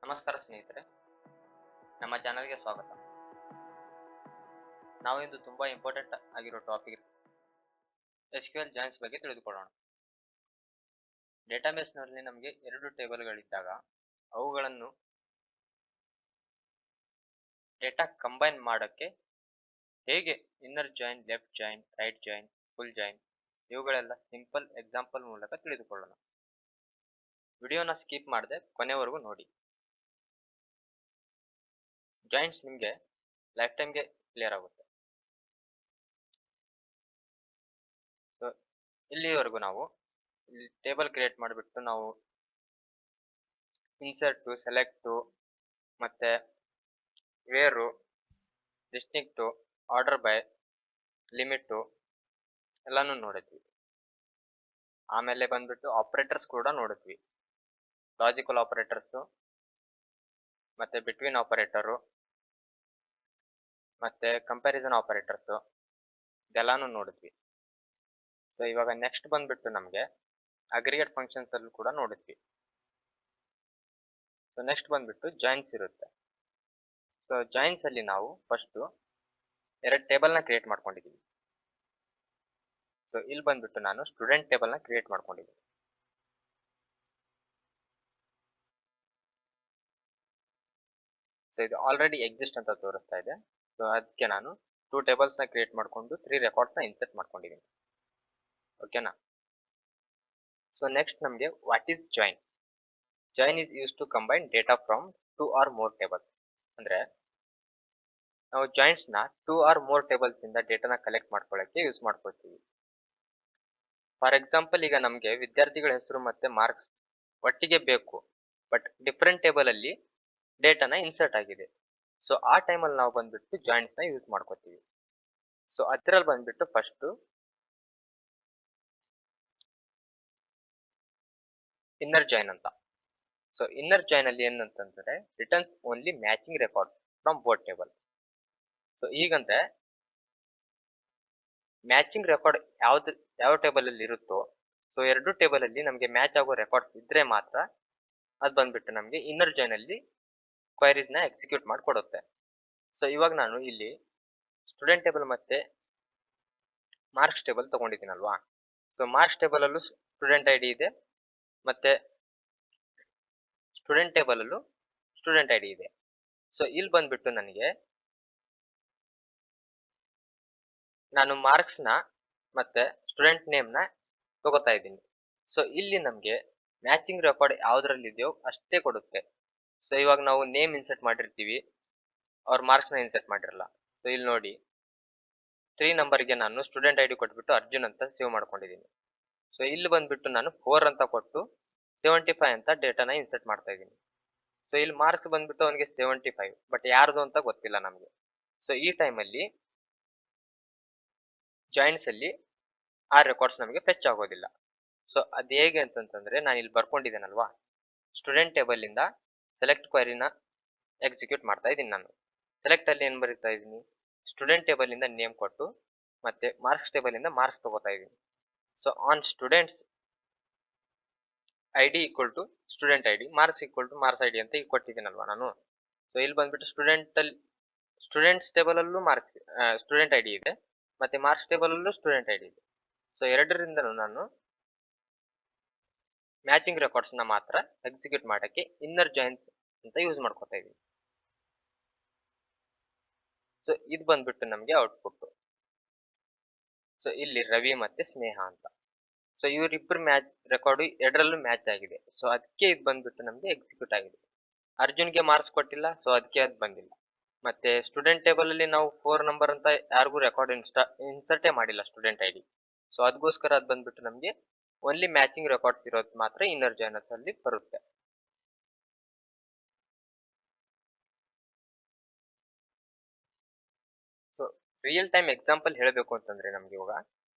ನಮಸ್ಕಾರ ಸ್ನೇಹಿತರೆ, ನಮ್ಮ ಚಾನಲ್ಗೆ ಸ್ವಾಗತ. ನಾವು ಇಂದು ತುಂಬಾ ಇಂಪಾರ್ಟೆಂಟ್ ಆಗಿರೋ ಟಾಪಿಕ್ SQL ಜಾಯಿನ್ಸ್ ಬಗ್ಗೆ ತಿಳಿದುಕೊಳ್ಳೋಣ. ಡೇಟಾಬೇಸ್ನಲ್ಲಿ ನಮಗೆ 2 ಟೇಬಲ್ಗಳಿದ್ದಾಗ ಅವುಗಳನ್ನು ಡೇಟಾ ಕಂಬೈನ್ ಮಾಡೋಕ್ಕೆ ಹೇಗೆ inner join, left join, right join, full join ಇವುಗಳೆಲ್ಲ ಸಿಂಪಲ್ ಎಕ್ಸಾಂಪಲ್ ಮೂಲಕ ತಿಳಿದುಕೊಳ್ಳೋಣ. ವಿಡಿಯೋನ ಸ್ಕಿಪ್ ಮಾಡದೆ ಕೊನೆವರೆಗೂ ನೋಡಿ. ಜಾಯಿನ್ಸ್ ನಿಮಗೆ ಲೈಫ್ ಟೈಮ್ಗೆ ಕ್ಲಿಯರ್ ಆಗುತ್ತೆ. ಸೊ ಇಲ್ಲಿವರೆಗೂ ನಾವು ಇಲ್ಲಿ ಟೇಬಲ್ ಕ್ರಿಯೇಟ್ ಮಾಡಿಬಿಟ್ಟು ನಾವು ಇನ್ಸರ್ಟು, ಸೆಲೆಕ್ಟು ಮತ್ತೆ ವೇರು, ಡಿಸ್ಟಿಂಕ್ಟು, ಆರ್ಡರ್ ಬೈ, ಲಿಮಿಟು ಎಲ್ಲಾನು ನೋಡಿದ್ವಿ. ಆಮೇಲೆ ಬಂದ್ಬಿಟ್ಟು ಆಪರೇಟರ್ಸ್ ಕೂಡ ನೋಡಿದ್ವಿ. ಲಾಜಿಕಲ್ ಆಪರೇಟರ್ಸು ಮತ್ತೆ ಬಿಟ್ವೀನ್ ಆಪರೇಟರು ಮತ್ತೆ ಕಂಪ್ಯಾರಿಸನ್ ಆಪರೇಟರ್ಸು ಇದೆಲ್ಲಾನು ನೋಡಿದ್ವಿ. ಸೊ ಇವಾಗ ನೆಕ್ಸ್ಟ್ ಬಂದ್ಬಿಟ್ಟು ನಮಗೆ ಅಗ್ರಿಗೇಟ್ ಫಂಕ್ಷನ್ಸ್ ಅಲ್ಲೂ ಕೂಡ ನೋಡಿದ್ವಿ. ಸೊ ನೆಕ್ಸ್ಟ್ ಬಂದ್ಬಿಟ್ಟು ಜಾಯಿನ್ಸ್ ಇರುತ್ತೆ. ಸೊ ಜಾಯಿನ್ಸ್ ಅಲ್ಲಿ ನಾವು ಫಸ್ಟ್ 2 ಟೇಬಲ್ನ ಕ್ರಿಯೇಟ್ ಮಾಡ್ಕೊಂಡಿದ್ದೀವಿ. ಸೊ ಇಲ್ಲಿ ಬಂದ್ಬಿಟ್ಟು ನಾನು ಸ್ಟೂಡೆಂಟ್ ಟೇಬಲ್ನ ಕ್ರಿಯೇಟ್ ಮಾಡ್ಕೊಂಡಿದ್ದೀನಿ. ಸೊ ಇದು ಆಲ್ರೆಡಿ ಎಕ್ಸಿಸ್ಟ್ ಅಂತ ತೋರಿಸ್ತಾ ಇದೆ. ಸೊ ಅದಕ್ಕೆ ನಾನು 2 ಟೇಬಲ್ಸ್ನ ಕ್ರಿಯೇಟ್ ಮಾಡಿಕೊಂಡು 3 ರೆಕಾರ್ಡ್ಸ್ನ ಇನ್ಸರ್ಟ್ ಮಾಡ್ಕೊಂಡಿದ್ದೀನಿ. ಓಕೆನಾ? ಸೊ ನೆಕ್ಸ್ಟ್ ನಮಗೆ what is join? Join is use to combine data from 2 or more tables. ಅಂದ್ರೆ ನಾವು ಜಾಯಿನ್ಸ್ನ 2 or more ಟೇಬಲ್ಸ್ ಇಂದ ಡೇಟಾನ ಕಲೆಕ್ಟ್ ಮಾಡ್ಕೊಳ್ಳೋಕ್ಕೆ ಯೂಸ್ ಮಾಡ್ಕೊಳ್ತೀವಿ. ಫಾರ್ ಎಕ್ಸಾಂಪಲ್, ಈಗ ನಮಗೆ ವಿದ್ಯಾರ್ಥಿಗಳ ಹೆಸರು ಮತ್ತೆ ಮಾರ್ಕ್ಸ್ ಒಟ್ಟಿಗೆ ಬೇಕು, ಬಟ್ ಡಿಫ್ರೆಂಟ್ ಟೇಬಲ್ ಅಲ್ಲಿ ಡೇಟಾನ ಇನ್ಸರ್ಟ್ ಆಗಿದೆ. ಸೊ ಆ ಟೈಮಲ್ಲಿ ನಾವು ಬಂದ್ಬಿಟ್ಟು ಜಾಯಿನ್ಸ್ನ ಯೂಸ್ ಮಾಡ್ಕೋತೀವಿ. ಸೊ ಅದರಲ್ಲಿ ಬಂದ್ಬಿಟ್ಟು ಫಸ್ಟ್ ಇನ್ನರ್ ಜಾಯಿನ್ ಅಂತ. ಸೊ ಇನ್ನರ್ ಜಾಯಿನ್ ಅಲ್ಲಿ ಏನಂತಂದ್ರೆ returns only matching record from both table. So ಈಗಂದ್ರೆ ಮ್ಯಾಚಿಂಗ್ ರೆಕಾರ್ಡ್ ಯಾವ ಟೇಬಲ್ ಅಲ್ಲಿ ಇರುತ್ತೋ, ಸೊ 2 ಟೇಬಲ್ ಅಲ್ಲಿ ನಮಗೆ ಮ್ಯಾಚ್ ಆಗೋ ರೆಕಾರ್ಡ್ಸ್ ಇದ್ರೆ ಮಾತ್ರ ಅದು ಬಂದ್ಬಿಟ್ಟು ನಮಗೆ ಇನ್ನರ್ ಜಾಯಿನ್ ಅಲ್ಲಿ ಕ್ವೈರೀಸ್ ನ ಎಕ್ಸಿಕ್ಯೂಟ್ ಮಾಡಿಕೊಡುತ್ತೆ. ಸೊ ಇವಾಗ ನಾನು ಇಲ್ಲಿ ಸ್ಟೂಡೆಂಟ್ ಟೇಬಲ್ ಮತ್ತೆ ಮಾರ್ಕ್ಸ್ ಟೇಬಲ್ ತಗೊಂಡಿದ್ದೀನಲ್ವಾ. ಸೊ ಮಾರ್ಕ್ಸ್ ಟೇಬಲ್ ಅಲ್ಲೂ ಸ್ಟೂಡೆಂಟ್ ಐಡಿ ಇದೆ, ಮತ್ತೆ ಸ್ಟೂಡೆಂಟ್ ಟೇಬಲ್ ಅಲ್ಲೂ ಸ್ಟೂಡೆಂಟ್ ಐಡಿ ಇದೆ. ಸೊ ಇಲ್ಲಿ ಬಂದ್ಬಿಟ್ಟು ನನಗೆ ನಾನು ಮಾರ್ಕ್ಸ್ ನ ಮತ್ತೆ ಸ್ಟೂಡೆಂಟ್ ನೇಮ್ ನ ತಗೋತಾ ಇದ್ದೀನಿ. ಸೊ ಇಲ್ಲಿ ನಮಗೆ ಮ್ಯಾಚಿಂಗ್ ರೆಕಾರ್ಡ್ ಯಾವ್ದ್ರಲ್ಲಿ ಇದೆಯೋ ಅಷ್ಟೇ ಕೊಡುತ್ತೆ. ಸೊ ಇವಾಗ ನಾವು ನೇಮ್ ಇನ್ಸರ್ಟ್ ಮಾಡಿರ್ತೀವಿ, ಅವ್ರ ಮಾರ್ಕ್ಸ್ ನ ಇನ್ಸರ್ಟ್ ಮಾಡಿರಲ್ಲ. ಸೊ ಇಲ್ಲಿ ನೋಡಿ 3 ನಂಬರ್ಗೆ ನಾನು ಸ್ಟೂಡೆಂಟ್ ಐಡಿ ಕೊಟ್ಬಿಟ್ಟು ಅರ್ಜುನ್ ಅಂತ ಸೇವ್ ಮಾಡ್ಕೊಂಡಿದ್ದೀನಿ. ಸೊ ಇಲ್ಲಿ ಬಂದ್ಬಿಟ್ಟು ನಾನು 4 ಅಂತ ಕೊಟ್ಟು 75 ಅಂತ ಡೇಟಾನ ಇನ್ಸರ್ಟ್ ಮಾಡ್ತಾ ಇದ್ದೀನಿ. ಸೊ ಇಲ್ಲಿ ಮಾರ್ಕ್ಸ್ ಬಂದ್ಬಿಟ್ಟು ಅವನಿಗೆ 75, ಬಟ್ ಯಾರ್ದು ಅಂತ ಗೊತ್ತಿಲ್ಲ ನಮಗೆ. ಸೊ ಈ ಟೈಮಲ್ಲಿ ಜಾಯಿನ್ಸ್ ಅಲ್ಲಿ ಆ ರೆಕಾರ್ಡ್ಸ್ ನಮಗೆ ಫೆಚ್ ಆಗೋದಿಲ್ಲ. ಸೊ ಅದು ಹೇಗೆ ಅಂತಂದ್ರೆ ನಾನು ಇಲ್ಲಿ ಬರ್ಕೊಂಡಿದ್ದೇನಲ್ವಾ, ಸ್ಟೂಡೆಂಟ್ ಟೇಬಲ್ ಇಂದ ಸೆಲೆಕ್ಟ್ ಕ್ವೈರಿನ ಎಕ್ಸಿಕ್ಯೂಟ್ ಮಾಡ್ತಾ ಇದ್ದೀನಿ. ನಾನು ಸೆಲೆಕ್ಟ್ ಅಲ್ಲಿ ಏನ್ ಬರೀತಾ ಇದ್ದೀನಿ, ಸ್ಟೂಡೆಂಟ್ ಟೇಬಲ್ ಇಂದ ನೇಮ್ ಕೊಟ್ಟು ಮತ್ತೆ ಮಾರ್ಕ್ಸ್ ಟೇಬಲ್ ಇಂದ ಮಾರ್ಕ್ಸ್ ತಗೋತಾ ಇದ್ದೀನಿ. So on students ID equal to student ID, marks equal to marks ID ಅಂತ ಈಗ ಕೊಟ್ಟಿದ್ದೀನಲ್ವಾ ನಾನು. ಸೊ ಇಲ್ಲಿ ಬಂದ್ಬಿಟ್ಟು ಸ್ಟೂಡೆಂಟ್ಸ್ ಟೇಬಲ್ ಅಲ್ಲೂ ಮಾರ್ಕ್ಸ್ ಸ್ಟೂಡೆಂಟ್ ಐಡಿ ಇದೆ, ಮತ್ತೆ ಮಾರ್ಕ್ಸ್ ಟೇಬಲ್ ಅಲ್ಲೂ ಸ್ಟೂಡೆಂಟ್ ಐಡಿ ಇದೆ. ಸೊ ಎರಡರಿಂದಲೂ ನಾನು ಮ್ಯಾಚಿಂಗ್ ರೆಕಾರ್ಡ್ಸ್ ನ ಮಾತ್ರ ಎಕ್ಸಿಕ್ಯೂಟ್ ಮಾಡಕ್ಕೆ ಇನ್ನರ್ ಜಾಯಿನ್ಸ್ ಅಂತ ಯೂಸ್ ಮಾಡ್ಕೊತಾ ಇದೀವಿ. ಸೊ ಇದು ಬಂದ್ಬಿಟ್ಟು ನಮಗೆ ಔಟ್ಪುಟ್. ಸೊ ಇಲ್ಲಿ ರವಿ ಮತ್ತೆ ಸ್ನೇಹ ಅಂತ. ಸೊ ಇವರಿಬ್ಬರು ಮ್ಯಾಚ್ ರೆಕಾರ್ಡ್ ಎರಡರಲ್ಲೂ ಮ್ಯಾಚ್ ಆಗಿದೆ. ಸೊ ಅದಕ್ಕೆ ಇದು ಬಂದ್ಬಿಟ್ಟು ನಮಗೆ ಎಕ್ಸಿಕ್ಯೂಟ್ ಆಗಿದೆ. ಅರ್ಜುನ್ಗೆ ಮಾರ್ಕ್ಸ್ ಕೊಟ್ಟಿಲ್ಲ, ಸೊ ಅದಕ್ಕೆ ಅದು ಬಂದಿಲ್ಲ. ಮತ್ತೆ ಸ್ಟೂಡೆಂಟ್ ಟೇಬಲ್ ಅಲ್ಲಿ ನಾವು 4 ನಂಬರ್ ಅಂತ ಯಾರಿಗೂ ರೆಕಾರ್ಡ್ ಇನ್ಸರ್ಟೇ ಮಾಡಿಲ್ಲ ಸ್ಟೂಡೆಂಟ್ ಐಡಿ. ಸೊ ಅದಕ್ಕೋಸ್ಕರ ಅದು ಬಂದ್ಬಿಟ್ಟು ನಮಗೆ ಓನ್ಲಿ ಮ್ಯಾಚಿಂಗ್ ರೆಕಾರ್ಡ್ಸ್ ಇರೋದು ಮಾತ್ರ ಇನ್ನರ್ ಜಾಯಿನರ್ಸ್ ಅಲ್ಲಿ ಬರುತ್ತೆ. ಸೊ ರಿಯಲ್ ಟೈಮ್ ಎಕ್ಸಾಂಪಲ್ ಹೇಳಬೇಕು ಅಂತಂದ್ರೆ ನಮ್ಗೆ ಇವಾಗ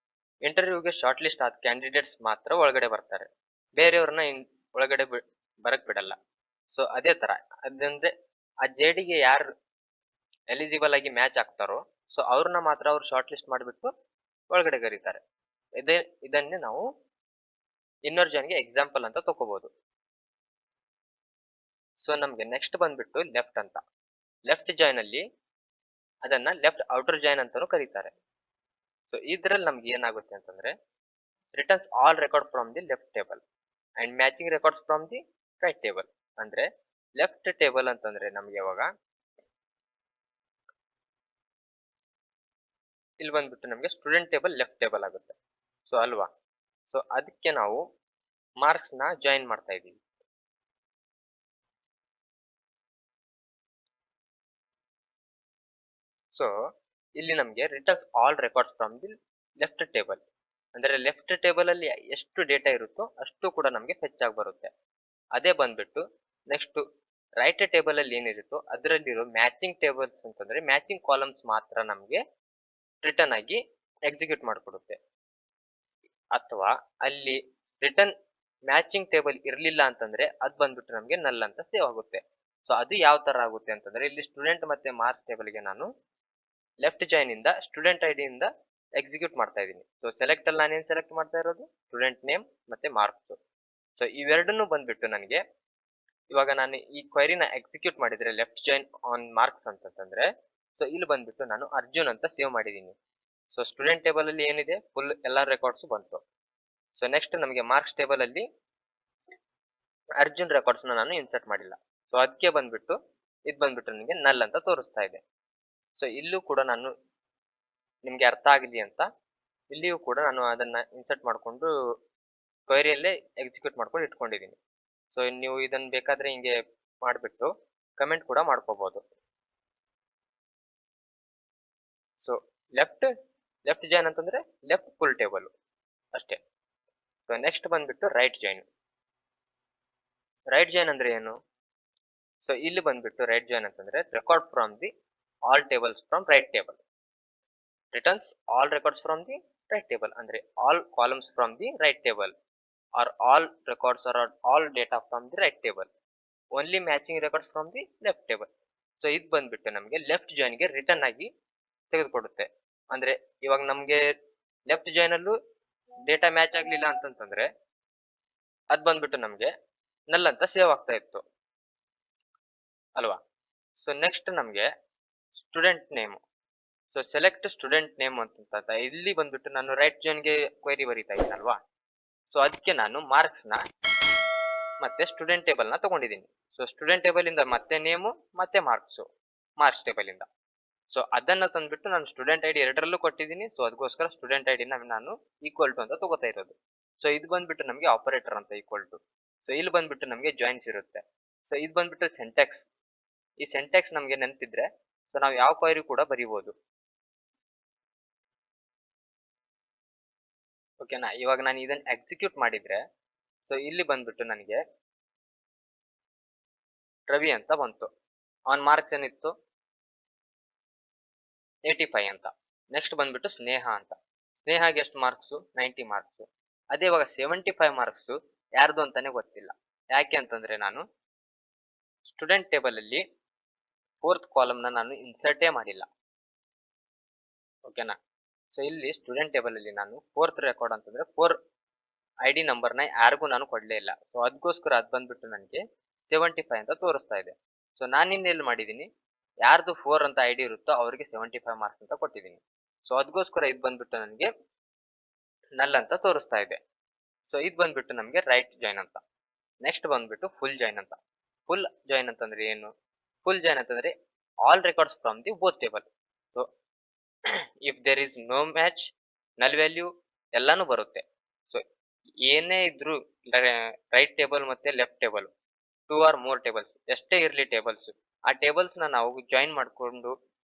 ಇಂಟರ್ವ್ಯೂಗೆ ಶಾರ್ಟ್ ಲಿಸ್ಟ್ ಆದ ಕ್ಯಾಂಡಿಡೇಟ್ಸ್ ಮಾತ್ರ ಒಳಗಡೆ ಬರ್ತಾರೆ, ಬೇರೆಯವ್ರನ್ನ ಒಳಗಡೆ ಬರಕ್ ಬಿಡಲ್ಲ. ಸೊ ಅದೇ ತರ ಅದಂದ್ರೆ ಆ ಜೆಡಿಗೆ ಯಾರು ಎಲಿಜಿಬಲ್ ಆಗಿ ಮ್ಯಾಚ್ ಆಗ್ತಾರೋ ಸೊ ಅವ್ರನ್ನ ಮಾತ್ರ ಅವ್ರು ಶಾರ್ಟ್ ಲಿಸ್ಟ್ ಮಾಡಿಬಿಟ್ಟು ಒಳಗಡೆ ಕರೀತಾರೆ. ಇದನ್ನೇ ನಾವು ಇನ್ನರ್ ಜಾಯಿನ್ಗೆ ಎಕ್ಸಾಂಪಲ್ ಅಂತ ತಗೋಬಹುದು. ಸೊ ನಮ್ಗೆ ನೆಕ್ಸ್ಟ್ ಬಂದ್ಬಿಟ್ಟು ಲೆಫ್ಟ್ ಅಂತ. ಲೆಫ್ಟ್ ಜಾಯಿನ್ ಅಲ್ಲಿ ಅದನ್ನ ಲೆಫ್ಟ್ ಔಟರ್ ಜಾಯಿನ್ ಅಂತಾನೂ ಕರೀತಾರೆ. ಸೊ ಇದ್ರಲ್ಲಿ ನಮ್ಗೆ ಏನಾಗುತ್ತೆ ಅಂತಂದ್ರೆ returns all record from the left table and matching records from the right table. ಅಂದ್ರೆ ಲೆಫ್ಟ್ ಟೇಬಲ್ ಅಂತಂದ್ರೆ ನಮ್ಗೆ ಇವಾಗ ಇಲ್ಲಿ ಬಂದ್ಬಿಟ್ಟು ನಮ್ಗೆ ಸ್ಟೂಡೆಂಟ್ ಟೇಬಲ್ ಲೆಫ್ಟ್ ಟೇಬಲ್ ಆಗುತ್ತೆ. ಸೊ ಅಲ್ವಾ? ಸೊ ಅದಕ್ಕೆ ನಾವು ಮಾರ್ಕ್ಸ್ ನ ಜಾಯಿನ್ ಮಾಡ್ತಾ ಇದೀವಿ. ಸೊ ಇಲ್ಲಿ ನಮ್ಗೆ returns all records from the left table ಅಂದ್ರೆ ಲೆಫ್ಟ್ ಟೇಬಲ್ ಅಲ್ಲಿ ಎಷ್ಟು ಡೇಟಾ ಇರುತ್ತೋ ಅಷ್ಟು ಕೂಡ ನಮ್ಗೆ ಫೆಚ್ ಆಗಿ ಬರುತ್ತೆ. ಅದೇ ಬಂದ್ಬಿಟ್ಟು ನೆಕ್ಸ್ಟ್ ರೈಟ್ ಟೇಬಲ್ ಅಲ್ಲಿ ಏನಿರುತ್ತೋ ಅದರಲ್ಲಿರೋ ಮ್ಯಾಚಿಂಗ್ ಟೇಬಲ್ಸ್ ಅಂತಂದ್ರೆ ಮ್ಯಾಚಿಂಗ್ ಕಾಲಮ್ಸ್ ಮಾತ್ರ ನಮ್ಗೆ ರಿಟರ್ನ್ ಆಗಿ ಎಕ್ಸಿಕ್ಯೂಟ್ ಮಾಡಿಕೊಡುತ್ತೆ. ಅಥವಾ ಅಲ್ಲಿ ರಿಟರ್ನ್ ಮ್ಯಾಚಿಂಗ್ ಟೇಬಲ್ ಇರಲಿಲ್ಲ ಅಂತಂದ್ರೆ ಅದ್ ಬಂದ್ಬಿಟ್ಟು ನಮ್ಗೆ ನಲ್ ಅಂತ ಸೇವ್ ಆಗುತ್ತೆ. ಸೊ ಅದು ಯಾವ ತರ ಆಗುತ್ತೆ ಅಂತಂದ್ರೆ ಇಲ್ಲಿ ಸ್ಟೂಡೆಂಟ್ ಮತ್ತೆ ಮಾರ್ಕ್ಸ್ ಟೇಬಲ್ ಗೆ ನಾನು ಲೆಫ್ಟ್ ಜಾಯಿನ್ ಇಂದ ಸ್ಟೂಡೆಂಟ್ ಐಡಿ ಇಂದ ಎಕ್ಸಿಕ್ಯೂಟ್ ಮಾಡ್ತಾ ಇದ್ದೀನಿ. ಸೊ ಸೆಲೆಕ್ಟ್ ಅಲ್ಲಿ ನಾನೇನ್ ಸೆಲೆಕ್ಟ್ ಮಾಡ್ತಾ ಇರೋದು ಸ್ಟೂಡೆಂಟ್ ನೇಮ್ ಮತ್ತೆ ಮಾರ್ಕ್ಸ್. ಸೊ ಇವೆರಡನ್ನು ಬಂದ್ಬಿಟ್ಟು ನನಗೆ ಇವಾಗ ನಾನು ಈ ಕ್ವೈರಿನ ಎಕ್ಸಿಕ್ಯೂಟ್ ಮಾಡಿದ್ರೆ ಲೆಫ್ಟ್ ಜಾಯಿನ್ ಆನ್ ಮಾರ್ಕ್ಸ್ ಅಂತಂದ್ರೆ ಸೊ ಇಲ್ಲಿ ಬಂದ್ಬಿಟ್ಟು ನಾನು ಅರ್ಜುನ್ ಅಂತ ಸೇವ್ ಮಾಡಿದ್ದೀನಿ. ಸೊ ಸ್ಟೂಡೆಂಟ್ ಟೇಬಲ್ ಅಲ್ಲಿ ಏನಿದೆ ಫುಲ್ ಎಲ್ಲಾ ರೆಕಾರ್ಡ್ಸ್ ಬಂತು. ಸೊ ನೆಕ್ಸ್ಟ್ ನಮಗೆ ಮಾರ್ಕ್ಸ್ ಟೇಬಲ್ ಅಲ್ಲಿ ಅರ್ಜುನ್ ರೆಕಾರ್ಡ್ಸ್ ನಾನು ಇನ್ಸರ್ಟ್ ಮಾಡಿಲ್ಲ. ಸೊ ಅದಕ್ಕೆ ಬಂದ್ಬಿಟ್ಟು ಇದು ಬಂದ್ಬಿಟ್ಟು ನನಗೆ ನಲ್ ಅಂತ ತೋರಿಸ್ತಾ ಇದೆ. ಸೊ ಇಲ್ಲೂ ಕೂಡ ನಾನು ನಿಮ್ಗೆ ಅರ್ಥ ಆಗಲಿ ಅಂತ ಇಲ್ಲಿಯೂ ಕೂಡ ನಾನು ಅದನ್ನ ಇನ್ಸರ್ಟ್ ಮಾಡಿಕೊಂಡು ಕ್ವೈರಿಯಲ್ಲೇ ಎಕ್ಸಿಕ್ಯೂಟ್ ಮಾಡ್ಕೊಂಡು ಇಟ್ಕೊಂಡಿದ್ದೀನಿ. ಸೊ ನೀವು ಇದನ್ನ ಬೇಕಾದ್ರೆ ಹಿಂಗೆ ಮಾಡಿಬಿಟ್ಟು ಕಮೆಂಟ್ ಕೂಡ ಮಾಡ್ಕೋಬಹುದು. ಸೊ ಲೆಫ್ಟ್ ಜಾಯಿನ್ ಅಂತಂದ್ರೆ ಲೆಫ್ಟ್ ಫುಲ್ ಟೇಬಲ್ ಅಷ್ಟೇ. ಸೊ ನೆಕ್ಸ್ಟ್ ಬಂದ್ಬಿಟ್ಟು ರೈಟ್ ಜಾಯಿನ್ ಅಂದ್ರೆ ಏನು? ಸೊ ಇಲ್ಲಿ ಬಂದ್ಬಿಟ್ಟು ರೈಟ್ ಜಾಯಿನ್ ಅಂತಂದ್ರೆ record from the all tables from right table returns all records from the right table ಅಂದ್ರೆ all columns from the right table or all records or all data from the right table only matching records from the left table. So ಇದು ಬಂದ್ಬಿಟ್ಟು ನಮಗೆ left join ಗೆ return ಆಗಿ ತೆಗೆದುಕೊಡುತ್ತೆ. ಅಂದ್ರೆ ಇವಾಗ ನಮ್ಗೆ left join ಅಲ್ಲೂ ಡೇಟಾ ಮ್ಯಾಚ್ ಆಗ್ಲಿಲ್ಲ ಅಂತಂದ್ರೆ ಅದ್ ಬಂದ್ಬಿಟ್ಟು ನಮ್ಗೆ ನಲ್ ಅಂತ ಸೇವ್ ಆಗ್ತಾ ಇತ್ತು ಅಲ್ವಾ? ಸೊ ನೆಕ್ಸ್ಟ್ ನಮ್ಗೆ student name. So select student name ಅಂತ ಇಲ್ಲಿ ಬಂದ್ಬಿಟ್ಟು ನಾನು ರೈಟ್ ಜಾಯಿನ್ ಗೆ ಕ್ವೈರಿ ಬರೀತಾ ಇದ್ದೀನಲ್ವಾ? ಸೊ ಅದಕ್ಕೆ ನಾನು ಮಾರ್ಕ್ಸ್ ನ ಮತ್ತೆ ಸ್ಟೂಡೆಂಟ್ ಟೇಬಲ್ ನ ತಗೊಂಡಿದ್ದೀನಿ. ಸೊ ಸ್ಟೂಡೆಂಟ್ ಟೇಬಲ್ ಇಂದ ಮತ್ತೆ ನೇಮು ಮತ್ತೆ ಮಾರ್ಕ್ಸ್ ಟೇಬಲ್ ಇಂದ. ಸೊ ಅದನ್ನ ತಂದ್ಬಿಟ್ಟು ನಾನು ಸ್ಟೂಡೆಂಟ್ ಐಡಿ ಎರಡರಲ್ಲೂ ಕೊಟ್ಟಿದ್ದೀನಿ. ಸೊ ಅದಕ್ಕೋಸ್ಕರ ಸ್ಟೂಡೆಂಟ್ ಐಡಿ ನಾನು ಈಕ್ವಲ್ ಟು ಅಂತ ತಗೋತಾ ಇರೋದು. ಸೊ ಇದು ಬಂದ್ಬಿಟ್ಟು ನಮಗೆ ಆಪರೇಟರ್ ಅಂತ ಈಕ್ವಲ್ ಟು. ಸೊ ಇಲ್ಲಿ ಬಂದ್ಬಿಟ್ಟು ನಮಗೆ ಜಾಯಿನ್ಸ್ ಇರುತ್ತೆ. ಸೊ ಇದು ಬಂದ್ಬಿಟ್ಟು ಸೆಂಟೆಕ್ಸ್. ಈ ಸೆಂಟೆಕ್ಸ್ ನಮಗೆ ನೆನಪಿದ್ರೆ ಸೊ ನಾವು ಯಾವ ಕ್ವೈರಿ ಕೂಡ ಬರೀಬಹುದು. ಓಕೆನಾ? ಇವಾಗ ನಾನು ಇದನ್ನ ಎಕ್ಸಿಕ್ಯೂಟ್ ಮಾಡಿದ್ರೆ ಸೊ ಇಲ್ಲಿ ಬಂದ್ಬಿಟ್ಟು ನನಗೆ ರವಿ ಅಂತ ಬಂತು. ಅವನ್ ಮಾರ್ಕ್ಸ್ ಏನಿತ್ತು 85 ಅಂತ. ನೆಕ್ಸ್ಟ್ ಬಂದ್ಬಿಟ್ಟು ಸ್ನೇಹ ಅಂತ. ಸ್ನೇಹಾಗೆ ಎಷ್ಟು ಮಾರ್ಕ್ಸ್? 90 ಮಾರ್ಕ್ಸ್. ಅದೇ ಇವಾಗ 75 ಮಾರ್ಕ್ಸ್ ಯಾರ್ದು ಅಂತಾನೆ ಗೊತ್ತಿಲ್ಲ. ಯಾಕೆ ಅಂತಂದ್ರೆ ನಾನು ಸ್ಟೂಡೆಂಟ್ ಟೇಬಲ್ ಅಲ್ಲಿ 4th ಕಾಲಮ್ ನಾನು ಇನ್ಸರ್ಟೇ ಮಾಡಿಲ್ಲ. ಓಕೆನಾ? ಸೊ ಇಲ್ಲಿ ಸ್ಟೂಡೆಂಟ್ ಟೇಬಲ್ ಅಲ್ಲಿ ನಾನು 4th ರೆಕಾರ್ಡ್ ಅಂತಂದ್ರೆ 4 ಐಡಿ ನಂಬರ್ ನ ಯಾರಿಗೂ ನಾನು ಕೊಡ್ಲೇ ಇಲ್ಲ. ಸೊ ಅದಕ್ಕೋಸ್ಕರ ಅದ್ ಬಂದ್ಬಿಟ್ಟು ನನಗೆ 75 ಅಂತ ತೋರಿಸ್ತಾ ಇದೆ. ಸೊ ನಾನಿನ್ನೆಲ್ಲಿ ಮಾಡಿದೀನಿ ಯಾರ್ದು 4 ಅಂತ ಐಡಿ ಇರುತ್ತೋ ಅವ್ರಿಗೆ 75 ಮಾರ್ಕ್ಸ್ ಅಂತ ಕೊಟ್ಟಿದ್ದೀನಿ. ಸೊ ಅದಕ್ಕೋಸ್ಕರ ಇದು ಬಂದ್ಬಿಟ್ಟು ನನಗೆ ನಲ್ ಅಂತ ತೋರಿಸ್ತಾ ಇದೆ. ಸೊ ಇದು ಬಂದ್ಬಿಟ್ಟು ನಮಗೆ ರೈಟ್ ಜಾಯಿನ್ ಅಂತ. ನೆಕ್ಸ್ಟ್ ಬಂದ್ಬಿಟ್ಟು ಫುಲ್ ಜಾಯಿನ್ ಅಂತ. ಫುಲ್ ಜಾಯಿನ್ ಅಂತಂದ್ರೆ ಏನು? ಫುಲ್ ಜಾಯಿನ್ ಅಂತಂದ್ರೆ all records from the both table. So if there is no match null value ಎಲ್ಲಾನು ಬರುತ್ತೆ. ಸೊ ಏನೇ ಇದ್ರು ರೈಟ್ ಟೇಬಲ್ ಮತ್ತೆ left table 2 or more tables ಎಷ್ಟೇ ಇರ್ಲಿ ಟೇಬಲ್ಸ್ ಆ ಟೇಬಲ್ಸ್ ನಾವು ಜಾಯಿನ್ ಮಾಡ್ಕೊಂಡು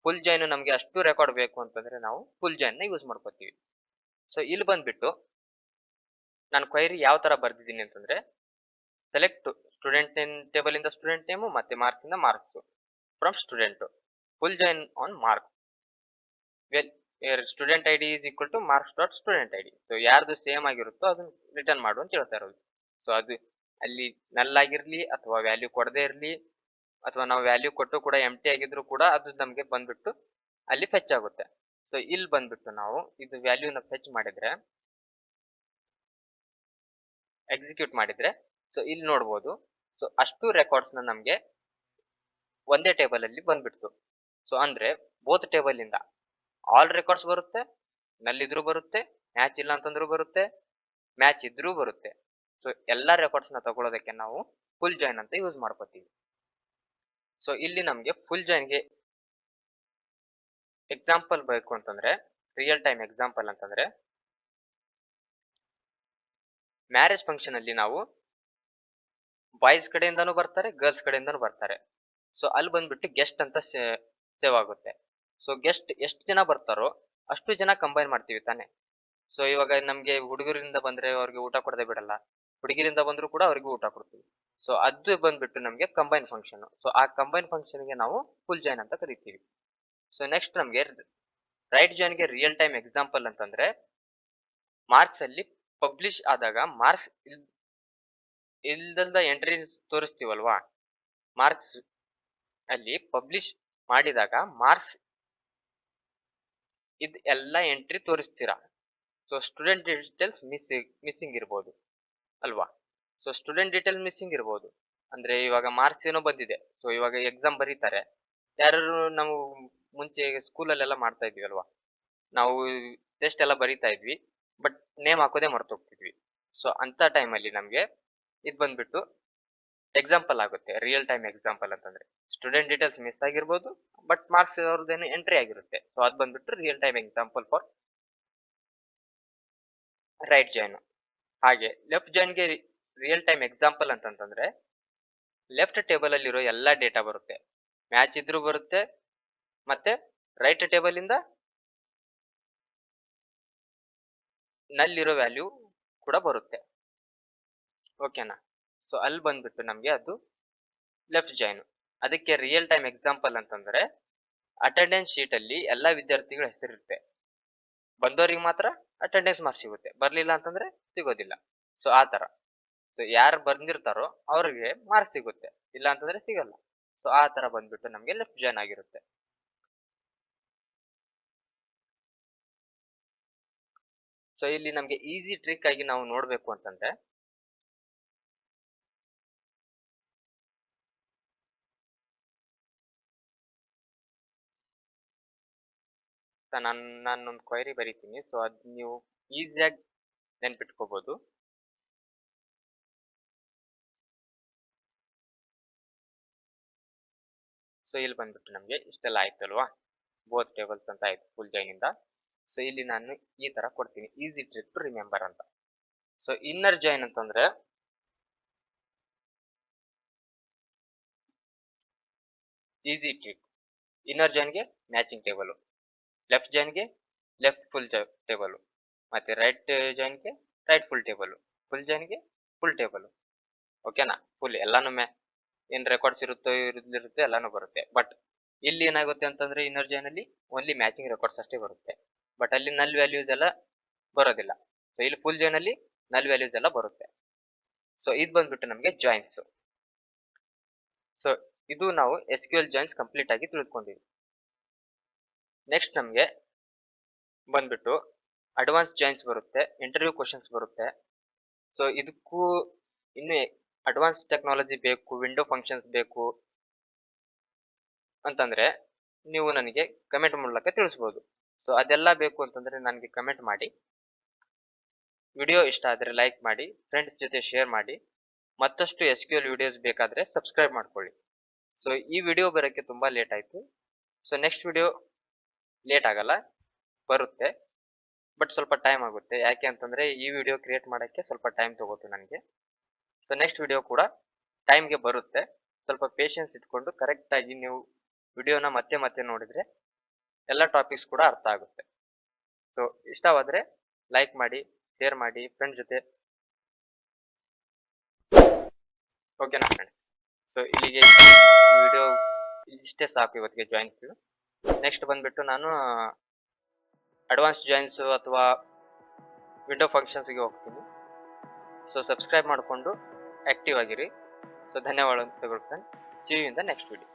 ಫುಲ್ ಜಾಯಿನ್ ನಮಗೆ ಅಷ್ಟು ರೆಕಾರ್ಡ್ ಬೇಕು ಅಂತಂದ್ರೆ ನಾವು ಫುಲ್ ಜಾಯಿನ್ ನ ಯೂಸ್ ಮಾಡ್ಕೋತೀವಿ. ಸೊ ಇಲ್ಲಿ ಬಂದ್ಬಿಟ್ಟು ನಾನು ಕ್ವೈರಿ ಯಾವ ತರ ಬರ್ದಿದ್ದೀನಿ ಅಂತಂದ್ರೆ ಸೆಲೆಕ್ಟ್ ಸ್ಟೂಡೆಂಟ್ ಟೇಬಲ್ ಇಂದ ಸ್ಟೂಡೆಂಟ್ ನೇಮು ಮತ್ತೆ ಮಾರ್ಕ್ಸ್ ಇಂದ marks from student full join on marks student ID is equal to marks dot student ID. So ಯಾರ್ದು ಸೇಮ್ ಆಗಿರುತ್ತೋ ಅದನ್ನ ರಿಟರ್ನ್ ಮಾಡು ಅಂತ ಹೇಳ್ತಾ ಇರೋದು. ಸೊ ಅದು ಅಲ್ಲಿ ನಲ್ ಆಗಿರ್ಲಿ ಅಥವಾ ವ್ಯಾಲ್ಯೂ ಕೊಡದೇ ಇರ್ಲಿ ಅಥವಾ ನಾವು ವ್ಯಾಲ್ಯೂ ಕೊಟ್ಟು ಕೂಡ ಎಂಟಿ ಆಗಿದ್ರು ಕೂಡ ಅದು ನಮಗೆ ಬಂದ್ಬಿಟ್ಟು ಅಲ್ಲಿ ಫೆಚ್ ಆಗುತ್ತೆ. ಸೊ ಇಲ್ಲಿ ಬಂದ್ಬಿಟ್ಟು ನಾವು ಇದು ವ್ಯಾಲ್ಯೂನ ಫೆಚ್ ಮಾಡಿದ್ರೆ ಎಕ್ಸಿಕ್ಯೂಟ್ ಮಾಡಿದ್ರೆ ಸೊ ಇಲ್ಲಿ ನೋಡ್ಬೋದು ಸೊ ಅಷ್ಟು ರೆಕಾರ್ಡ್ಸ್ನ ನಮಗೆ ಒಂದೇ ಟೇಬಲ್ ಅಲ್ಲಿ ಬಂದ್ಬಿಡ್ತು. ಸೊ ಅಂದ್ರೆ ಬೋತ್ ಟೇಬಲ್ ಇಂದ ಆಲ್ ರೆಕಾರ್ಡ್ಸ್ ಬರುತ್ತೆ, ನಲ್ಲಿದ್ರು ಬರುತ್ತೆ, ಮ್ಯಾಚ್ ಇಲ್ಲ ಅಂತಂದ್ರೂ ಬರುತ್ತೆ, ಮ್ಯಾಚ್ ಇದ್ರೂ ಬರುತ್ತೆ. ಸೊ ಎಲ್ಲಾ ರೆಕಾರ್ಡ್ಸ್ ನ ತಗೊಳ್ಳೋದಕ್ಕೆ ನಾವು ಫುಲ್ ಜಾಯಿನ್ ಅಂತ ಯೂಸ್ ಮಾಡ್ಕೋತೀವಿ. ಸೊ ಇಲ್ಲಿ ನಮಗೆ ಫುಲ್ ಜಾಯಿನ್ಗೆ ಎಕ್ಸಾಂಪಲ್ ಬೇಕು ಅಂತಂದ್ರೆ, ರಿಯಲ್ ಟೈಮ್ ಎಕ್ಸಾಂಪಲ್ ಅಂತಂದ್ರೆ, ಮ್ಯಾರೇಜ್ ಫಂಕ್ಷನ್ ಅಲ್ಲಿ ನಾವು ಬಾಯ್ಸ್ ಕಡೆಯಿಂದನೂ ಬರ್ತಾರೆ, ಗರ್ಲ್ಸ್ ಕಡೆಯಿಂದನೂ ಬರ್ತಾರೆ. ಸೊ ಅಲ್ಲಿ ಬಂದ್ಬಿಟ್ಟು ಗೆಸ್ಟ್ ಅಂತ ಸೇವ್ ಆಗುತ್ತೆ. ಸೊ ಗೆಸ್ಟ್ ಎಷ್ಟು ಜನ ಬರ್ತಾರೋ ಅಷ್ಟು ಜನ ಕಂಬೈನ್ ಮಾಡ್ತೀವಿ ತಾನೆ. ಸೊ ಇವಾಗ ನಮ್ಗೆ ಹುಡುಗರಿಂದ ಬಂದ್ರೆ ಅವ್ರಿಗೆ ಊಟ ಕೊಡದೆ ಬಿಡಲ್ಲ, ಹುಡುಗಿರಿಂದ ಬಂದ್ರು ಕೂಡ ಅವ್ರಿಗೆ ಊಟ ಕೊಡ್ತೀವಿ. ಸೊ ಅದು ಬಂದ್ಬಿಟ್ಟು ನಮ್ಗೆ ಕಂಬೈನ್ ಫಂಕ್ಷನ್. ಸೊ ಆ ಕಂಬೈನ್ ಫಂಕ್ಷನ್ ಗೆ ನಾವು ಫುಲ್ ಜಾಯಿನ್ ಅಂತ ಕರಿತೀವಿ. ಸೊ ನೆಕ್ಸ್ಟ್ ನಮ್ಗೆ ರೈಟ್ ಜಾಯಿನ್ ಗೆ ರಿಯಲ್ ಟೈಮ್ ಎಕ್ಸಾಂಪಲ್ ಅಂತಂದ್ರೆ, ಮಾರ್ಕ್ಸ್ ಅಲ್ಲಿ ಪಬ್ಲಿಷ್ ಆದಾಗ ಮಾರ್ಕ್ಸ್ ಇಲ್ದಂದ ಎಂಟ್ರಿ ತೋರಿಸ್ತೀವಲ್ವಾ, ಮಾರ್ಕ್ಸ್ ಅಲ್ಲಿ ಪಬ್ಲಿಷ್ ಮಾಡಿದಾಗ ಮಾರ್ಕ್ಸ್ ಇದ್ ಎಲ್ಲ ಎಂಟ್ರಿ ತೋರಿಸ್ತೀರಾ. ಸೊ ಸ್ಟೂಡೆಂಟ್ ಡೀಟೇಲ್ಸ್ ಮಿಸ್ಸಿಂಗ್ ಇರ್ಬೋದು ಅಲ್ವಾ. ಸೊ ಸ್ಟೂಡೆಂಟ್ ಡೀಟೇಲ್ ಮಿಸ್ಸಿಂಗ್ ಇರ್ಬೋದು ಅಂದ್ರೆ ಇವಾಗ ಮಾರ್ಕ್ಸ್ ಏನೋ ಬಂದಿದೆ, ಸೊ ಇವಾಗ ಎಕ್ಸಾಮ್ ಬರೀತಾರೆ, ಯಾರು ನಾವು ಮುಂಚೆ ಸ್ಕೂಲಲ್ಲೆಲ್ಲ ಮಾಡ್ತಾ ಇದ್ವಿ ಅಲ್ವಾ, ನಾವು ಟೆಸ್ಟ್ ಎಲ್ಲ ಬರೀತಾ ಇದ್ವಿ, ಬಟ್ ನೇಮ್ ಹಾಕೋದೇ ಮರ್ತೋಗ್ತಿದ್ವಿ. ಸೊ ಅಂತ ಟೈಮಲ್ಲಿ ನಮಗೆ ಇದು ಬಂದ್ಬಿಟ್ಟು ಎಕ್ಸಾಂಪಲ್ ಆಗುತ್ತೆ. ರಿಯಲ್ ಟೈಮ್ ಎಕ್ಸಾಂಪಲ್ ಅಂತಂದ್ರೆ ಸ್ಟೂಡೆಂಟ್ ಡೀಟೇಲ್ಸ್ ಮಿಸ್ ಆಗಿರ್ಬೋದು, ಬಟ್ ಮಾರ್ಕ್ಸ್ ಅವ್ರದ್ದೇನು ಎಂಟ್ರಿ ಆಗಿರುತ್ತೆ. ಸೊ ಅದು ಬಂದ್ಬಿಟ್ಟು real time example for right join. ಹಾಗೆ ಲೆಫ್ಟ್ ಜಾಯಿನ್ಗೆ ರಿಯಲ್ ಟೈಮ್ ಎಕ್ಸಾಂಪಲ್ ಅಂತಂತಂದ್ರೆ, ಲೆಫ್ಟ್ ಟೇಬಲ್ ಅಲ್ಲಿರೋ ಎಲ್ಲಾ ಡೇಟಾ ಬರುತ್ತೆ, ಮ್ಯಾಚ್ ಇದ್ರೂ ಬರುತ್ತೆ, ಮತ್ತೆ ರೈಟ್ ಟೇಬಲ್ ಇಂದ ನಲ್ಲಿರೋ ವ್ಯಾಲ್ಯೂ ಕೂಡ ಬರುತ್ತೆ. ಓಕೆನಾ. ಸೊ ಅಲ್ಲಿ ಬಂದ್ಬಿಟ್ಟು ನಮ್ಗೆ ಅದು ಲೆಫ್ಟ್ ಜಾಯಿನ್. ಅದಕ್ಕೆ ರಿಯಲ್ ಟೈಮ್ ಎಕ್ಸಾಂಪಲ್ ಅಂತಂದ್ರೆ, ಅಟೆಂಡೆನ್ಸ್ ಶೀಟ್ ಅಲ್ಲಿ ಎಲ್ಲಾ ವಿದ್ಯಾರ್ಥಿಗಳ ಹೆಸರಿರುತ್ತೆ, ಬಂದವರಿಗೆ ಮಾತ್ರ ಅಟೆಂಡೆನ್ಸ್ ಮಾರ್ಕ್ಸ್ ಸಿಗುತ್ತೆ, ಬರ್ಲಿಲ್ಲ ಅಂತಂದ್ರೆ ಸಿಗೋದಿಲ್ಲ. ಸೊ ಆ ತರ. ಸೊ ಯಾರು ಬಂದಿರ್ತಾರೋ ಅವ್ರಿಗೆ ಮಾರ್ಕ್ಸ್ ಸಿಗುತ್ತೆ, ಇಲ್ಲ ಅಂತಂದ್ರೆ ಸಿಗಲ್ಲ. ಸೊ ಆ ತರ ಬಂದ್ಬಿಟ್ಟು ನಮ್ಗೆ ಲೆಫ್ಟ್ ಜಾಯಿನ್ ಆಗಿರುತ್ತೆ. ಸೊ ಇಲ್ಲಿ ನಮ್ಗೆ ಈಸಿ ಟ್ರಿಕ್ ಆಗಿ ನಾವು ನೋಡ್ಬೇಕು ಅಂತಂದ್ರೆ, ನಾನೊಂದು ಕ್ವೈರಿ ಬರೀತೀನಿ. ಸೊ ಅದ್ ನೀವು ಈಸಿಯಾಗಿ ನೆನ್ಪಿಟ್ಕೋಬಹುದು. ಸೊ ಇಲ್ಲಿ ಬಂದ್ಬಿಟ್ಟು ನಮ್ಗೆ ಇಷ್ಟೆಲ್ಲ ಆಯ್ತು ಅಲ್ವಾ, ಬೋತ್ ಟೇಬಲ್ಸ್ ಅಂತ ಆಯ್ತು ಫುಲ್ ಜಾಯಿನ್ ಇಂದ. ಸೊ ಇಲ್ಲಿ ನಾನು ಈ ತರ ಕೊಡ್ತೀನಿ, ಈಸಿ ಟ್ರಿಕ್ ಟು ರಿಮೆಂಬರ್ ಅಂತ. ಸೊ ಇನ್ನರ್ ಜಾಯಿನ್ ಅಂತಂದ್ರೆ, ಈಸಿ ಟ್ರಿಕ್. ಇನ್ನರ್ ಜಾಯಿನ್ ಗೆ ಮ್ಯಾಚಿಂಗ್ ಟೇಬಲ್, ಲೆಫ್ಟ್ ಜಾಯಿನ್ ಗೆ ಲೆಫ್ಟ್ ಫುಲ್ ಟೇಬಲ್, ಮತ್ತೆ ರೈಟ್ ಜಾಯಿನ್ ಗೆ right full table, full join ಗೆ ಫುಲ್ ಟೇಬಲ್. ಓಕೆನಾ. ಫುಲ್ ಎಲ್ಲಾನು ಏನ್ ರೆಕಾರ್ಡ್ಸ್ ಇರುತ್ತೆ ಎಲ್ಲಾನು ಬರುತ್ತೆ. ಬಟ್ ಇಲ್ಲಿ ಏನಾಗುತ್ತೆ ಅಂತಂದ್ರೆ, ಇನ್ನರ್ ಜಾಯಿನ್ ಅಲ್ಲಿ ಓನ್ಲಿ ಮ್ಯಾಚಿಂಗ್ ರೆಕಾರ್ಡ್ಸ್ ಅಷ್ಟೇ ಬರುತ್ತೆ, ಬಟ್ ಅಲ್ಲಿ ನಲ್ ವ್ಯಾಲ್ಯೂಸ್ ಎಲ್ಲ ಬರೋದಿಲ್ಲ. ಸೊ ಇಲ್ಲಿ ಫುಲ್ ಜಾಯಿನ್ ಅಲ್ಲಿ ನಲ್ ವ್ಯಾಲ್ಯೂಸ್ ಎಲ್ಲ ಬರುತ್ತೆ. ಸೊ ಇದು ಬಂದ್ಬಿಟ್ಟು ನಮಗೆ ಜಾಯಿನ್ಸ್. ಸೊ ಇದು ನಾವು SQL ಜಾಯಿನ್ಸ್ ಕಂಪ್ಲೀಟ್ ಆಗಿ ತಿಳ್ಕೊಂಡಿವಿ. ನೆಕ್ಸ್ಟ್ ನಮಗೆ ಬಂದ್ಬಿಟ್ಟು ಅಡ್ವಾನ್ಸ್ ಜಾಯಿನ್ಸ್ ಬರುತ್ತೆ, ಇಂಟರ್ವ್ಯೂ ಕ್ವಶನ್ಸ್ ಬರುತ್ತೆ. ಸೊ ಇದಕ್ಕೂ ಇನ್ನು ಅಡ್ವಾನ್ಸ್ ಟೆಕ್ನಾಲಜಿ ಬೇಕು, ವಿಂಡೋ ಫಂಕ್ಷನ್ಸ್ ಬೇಕು ಅಂತಂದ್ರೆ ನೀವು ನನಗೆ ಕಮೆಂಟ್ ಮೂಲಕ ತಿಳಿಸ್ಬೋದು. ಸೊ ಅದೆಲ್ಲ ಬೇಕು ಅಂತಂದ್ರೆ ನನಗೆ ಕಮೆಂಟ್ ಮಾಡಿ. ವಿಡಿಯೋ ಇಷ್ಟ ಆದರೆ ಲೈಕ್ ಮಾಡಿ, ಫ್ರೆಂಡ್ಸ್ ಜೊತೆ ಶೇರ್ ಮಾಡಿ. ಮತ್ತಷ್ಟು SQL ವಿಡಿಯೋಸ್ ಬೇಕಾದ್ರೆ ಸಬ್ಸ್ಕ್ರೈಬ್ ಮಾಡ್ಕೊಳ್ಳಿ. ಸೊ ಈ ವಿಡಿಯೋ ಬರೋಕ್ಕೆ ತುಂಬಾ ಲೇಟ್ ಆಯ್ತು. ಸೊ ನೆಕ್ಸ್ಟ್ ವಿಡಿಯೋ ಲೇಟ್ ಆಗಲ್ಲ, ಬರುತ್ತೆ, ಬಟ್ ಸ್ವಲ್ಪ ಟೈಮ್ ಆಗುತ್ತೆ. ಯಾಕೆ ಅಂತಂದ್ರೆ ಈ ವಿಡಿಯೋ ಕ್ರಿಯೇಟ್ ಮಾಡೋಕ್ಕೆ ಸ್ವಲ್ಪ ಟೈಮ್ ತಗೋತು ನನಗೆ. ಸೊ ನೆಕ್ಸ್ಟ್ ವಿಡಿಯೋ ಕೂಡ ಟೈಮ್ಗೆ ಬರುತ್ತೆ. ಸ್ವಲ್ಪ ಪೇಷನ್ಸ್ ಇಟ್ಕೊಂಡು ಕರೆಕ್ಟ್ ಆಗಿ ನೀವು ವಿಡಿಯೋನ ಮತ್ತೆ ಮತ್ತೆ ನೋಡಿದ್ರೆ ಎಲ್ಲ ಟಾಪಿಕ್ಸ್ ಕೂಡ ಅರ್ಥ ಆಗುತ್ತೆ. ಸೊ ಇಷ್ಟವಾದ್ರೆ ಲೈಕ್ ಮಾಡಿ, ಶೇರ್ ಮಾಡಿ ಫ್ರೆಂಡ್ಸ್ ಜೊತೆ. ಓಕೆನಾ ಫ್ರೆಂಡ್ಸ್. ಸೊ ಇಲ್ಲಿಗೆ ವಿಡಿಯೋ ಇಷ್ಟೇ ಸಾಕು ಇವತ್ತಿಗೆ ಜಾಯಿನ್ಸ್. ನೆಕ್ಸ್ಟ್ ಬಂದ್ಬಿಟ್ಟು ನಾನು ಅಡ್ವಾನ್ಸ್ ಜಾಯಿನ್ಸ್ ಅಥವಾ ವಿಂಡೋ ಫಂಕ್ಷನ್ಸ್ಗೆ ಹೋಗ್ತೀನಿ. ಸೊ ಸಬ್ಸ್ಕ್ರೈಬ್ ಮಾಡಿಕೊಂಡು ಆಕ್ಟಿವ್ ಆಗಿರಿ. ಸೊ ಧನ್ಯವಾದಗಳು friends. See you in the next video.